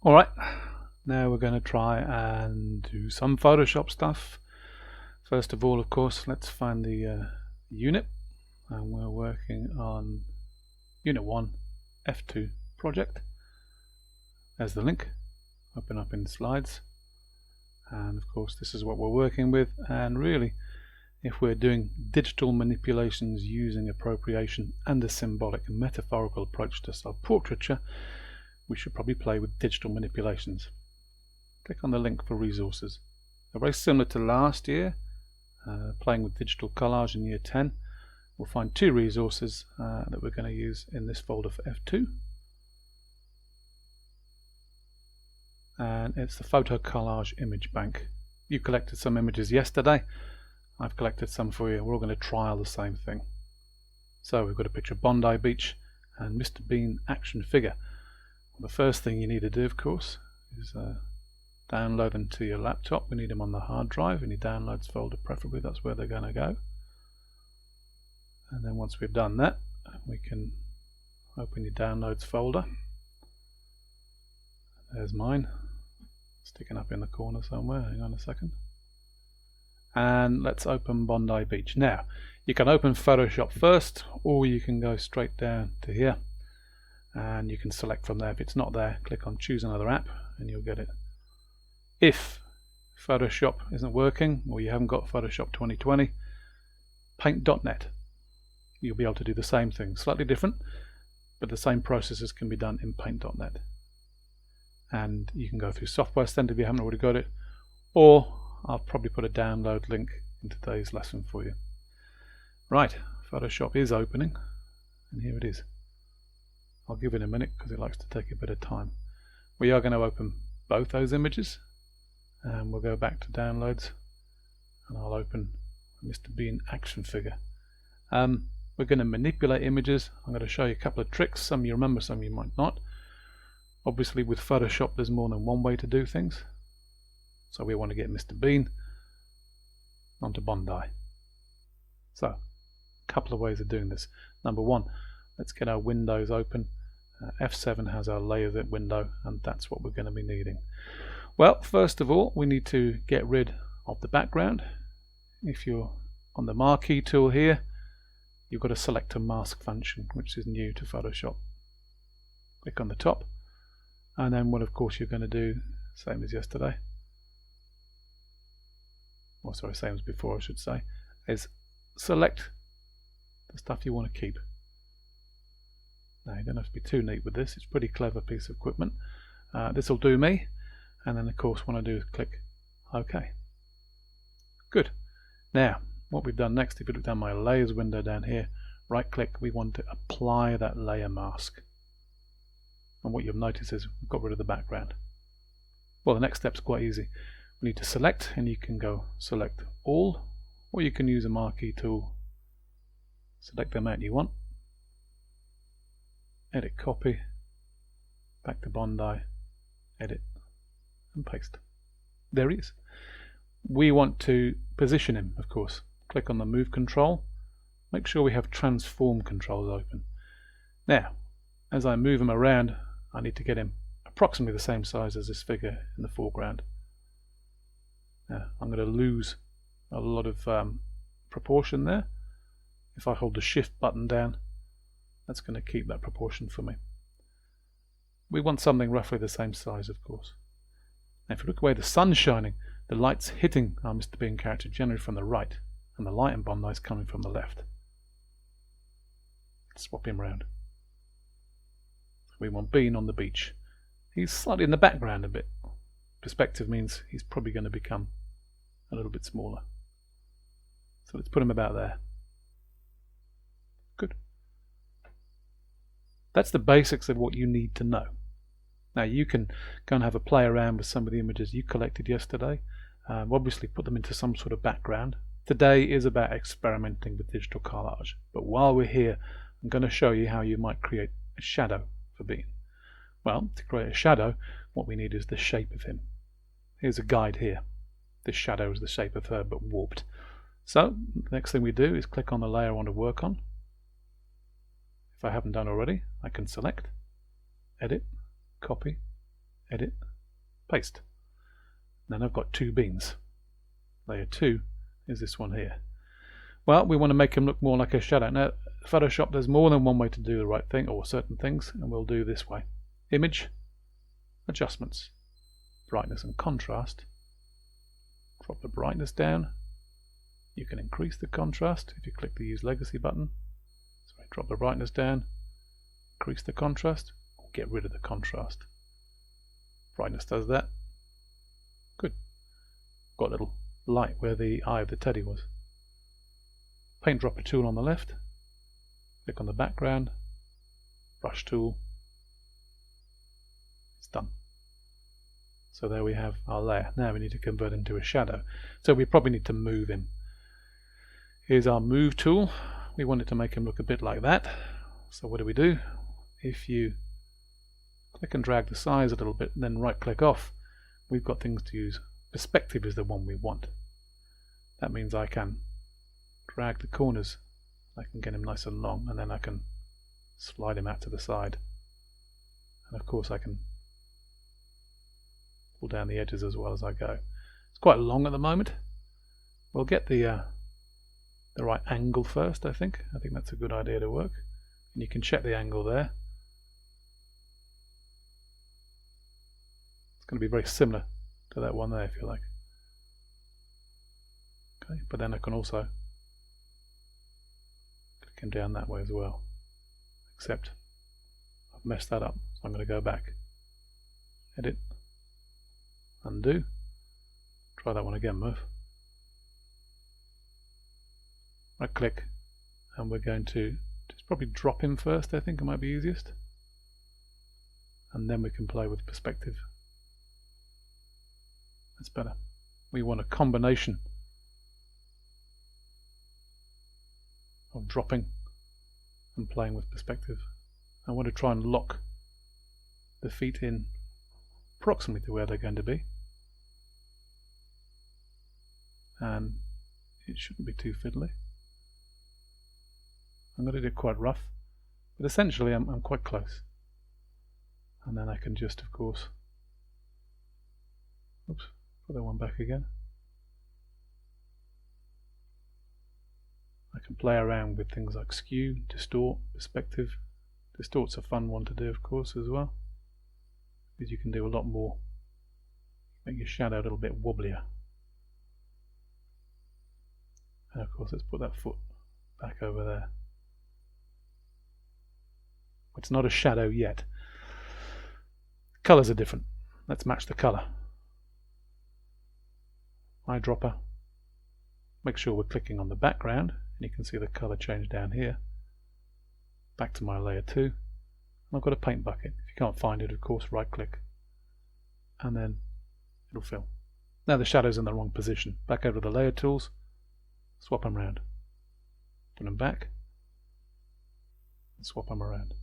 Alright, now we're going to try and do some Photoshop stuff. First of all, of course, let's find the unit, and we're working on Unit 1 F2 project. There's the link, open up in slides, and of course this is what we're working with. And really, if we're doing digital manipulations using appropriation and a symbolic and metaphorical approach to self-portraiture, we should probably play with digital manipulations. Click on the link for resources. They're very similar to last year, playing with digital collage in year 10. We'll find two resources that we're going to use in this folder for F2. And it's the Photo Collage Image Bank. You collected some images yesterday. I've collected some for you. We're all going to trial the same thing. So we've got a picture of Bondi Beach and Mr. Bean action figure. The first thing you need to do, of course, is download them to your laptop. We need them on the hard drive in your downloads folder, preferably. That's where they're going to go. And then once we've done that, we can open your downloads folder. There's mine, sticking up in the corner somewhere. Hang on a second. And let's open Bondi Beach. Now, you can open Photoshop first, or you can go straight down to here. And you can select from there. If it's not there, click on choose another app and you'll get it. If Photoshop isn't working, or you haven't got Photoshop 2020, paint.net. You'll be able to do the same thing, slightly different, but the same processes can be done in paint.net. And you can go through Software Center if you haven't already got it, or I'll probably put a download link in today's lesson for you. Right, Photoshop is opening, and here it is. I'll give it a minute because it likes to take a bit of time. We are going to open both those images, and we'll go back to downloads, and I'll open Mr. Bean action figure. We're going to manipulate images. I'm going to show you a couple of tricks. Some you remember, some you might not. Obviously with Photoshop there's more than one way to do things. So we want to get Mr. Bean onto Bondi. So, a couple of ways of doing this. Number one, let's get our windows open. F7 has our layers window, and that's what we're going to be needing. Well, first of all, we need to get rid of the background. If you're on the marquee tool here, you've got to select a mask function, which is new to Photoshop. Click on the top, and then what of course you're going to do, same as yesterday, or sorry, same as before I should say, is select the stuff you want to keep. Now you don't have to be too neat with this, it's a pretty clever piece of equipment. This will do me, and then of course what I do is click OK. Good. Now what we've done next, if you look down my layers window down here, right click, we want to apply that layer mask. And what you'll notice is we've got rid of the background. Well, the next step's quite easy. We need to select, and you can go select all, or you can use a marquee tool, select the amount you want, edit copy, back to Bondi, edit and paste. There he is. We want to position him, of course. Click on the move control, make sure we have transform controls open. Now as I move him around, I need to get him approximately the same size as this figure in the foreground. Now I'm going to lose a lot of proportion there. If I hold the shift button down, that's going to keep that proportion for me. We want something roughly the same size, of course. Now if you look where the sun's shining, the light's hitting our Mr. Bean character generally from the right, and the light in Bondi is coming from the left. Let's swap him around. We want Bean on the beach. He's slightly in the background a bit. Perspective means he's probably going to become a little bit smaller. So let's put him about there. Good. That's the basics of what you need to know. Now you can go and have a play around with some of the images you collected yesterday. Obviously put them into some sort of background. Today is about experimenting with digital collage. But while we're here, I'm going to show you how you might create a shadow for Bean. Well, to create a shadow, what we need is the shape of him. Here's a guide here. This shadow is the shape of her, but warped. So, the next thing we do is click on the layer I want to work on. If I haven't done already, I can select, edit, copy, edit, paste. Then I've got two beans. Layer 2 is this one here. Well, we want to make him look more like a shadow. Now, Photoshop, there's more than one way to do the right thing, or certain things, and we'll do this way. Image, adjustments, brightness and contrast. Drop the brightness down. You can increase the contrast if you click the Use Legacy button. Sorry, drop the brightness down, increase the contrast, or get rid of the contrast. Brightness does that. Good. Got a little light where the eye of the teddy was. Paint dropper tool on the left. Click on the background. Brush tool. It's done. So there we have our layer. Now we need to convert him to a shadow. So we probably need to move him. Here's our move tool. We want it to make him look a bit like that. So what do? If you click and drag the size a little bit and then right click off, we've got things to use. Perspective is the one we want. That means I can drag the corners. I can get him nice and long, and then I can slide him out to the side. And of course I can pull down the edges as well as I go. It's quite long at the moment. We'll get the right angle first, I think. I think that's a good idea to work. And you can check the angle there. It's going to be very similar to that one there if you like. Okay, but then I can also click him down that way as well. Except I've messed that up, so I'm going to go back. Edit. Undo. Try that one again, Murph. Right click, and we're going to just probably drop him first. I think it might be easiest, and then we can play with perspective. That's better. We want a combination of dropping and playing with perspective. I want to try and lock the feet in approximately to where they're going to be, and it shouldn't be too fiddly. I'm going to do it quite rough, but essentially I'm quite close. And then I can just, of course, oops, put that one back again. I can play around with things like skew, distort, perspective. Distort's a fun one to do, of course, as well, because you can do a lot more, make your shadow a little bit wobblier. And of course, let's put that foot back over there. It's not a shadow yet. Colours are different. Let's match the colour. Eyedropper. Make sure we're clicking on the background, and you can see the colour change down here. Back to my layer 2. And I've got a paint bucket. If you can't find it, of course, right click, and then it'll fill. Now the shadow's in the wrong position. Back over to the layer tools, swap them around. Put them back, and swap them around.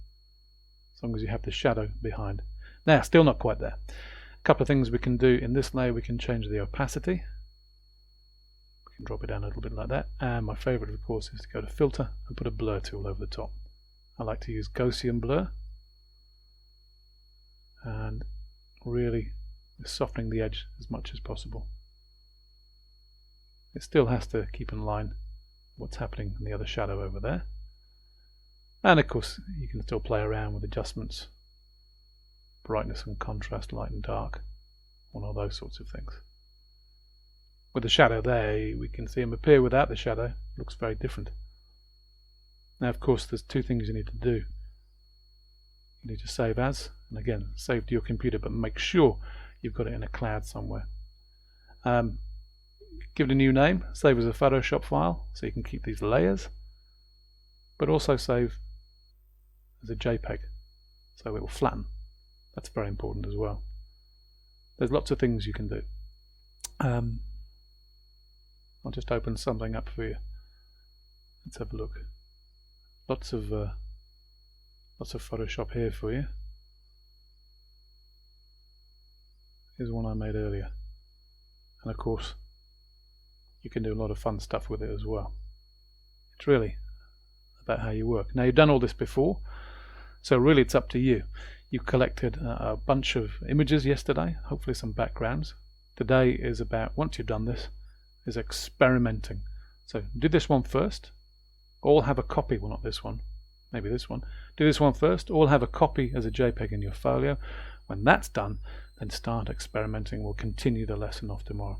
As long as you have the shadow behind. Now, still not quite there. A couple of things we can do in this layer. We can change the opacity. We can drop it down a little bit like that. And my favourite, of course, is to go to Filter and put a blur tool over the top. I like to use Gaussian blur. And really softening the edge as much as possible. It still has to keep in line what's happening in the other shadow over there. And of course you can still play around with adjustments, brightness and contrast, light and dark, and all those sorts of things. With the shadow there, we can see him appear without the shadow. It looks very different. Now of course there's two things you need to do. You need to save as, and again save to your computer, but make sure you've got it in a cloud somewhere. Give it a new name, save as a Photoshop file so you can keep these layers, but also save as a JPEG so it will flatten. That's very important as well. There's lots of things you can do. I'll just open something up for you. Let's have a look. Lots of Photoshop here for you. Here's one I made earlier, and of course you can do a lot of fun stuff with it as well. It's really about how you work. Now you've done all this before, so really it's up to you. You collected a bunch of images yesterday, hopefully some backgrounds. Today is about, once you've done this, is experimenting. So do this one first. All have a copy, well not this one, maybe this one. Do this one first, all have a copy as a JPEG in your folio. When that's done, then start experimenting. We'll continue the lesson off tomorrow.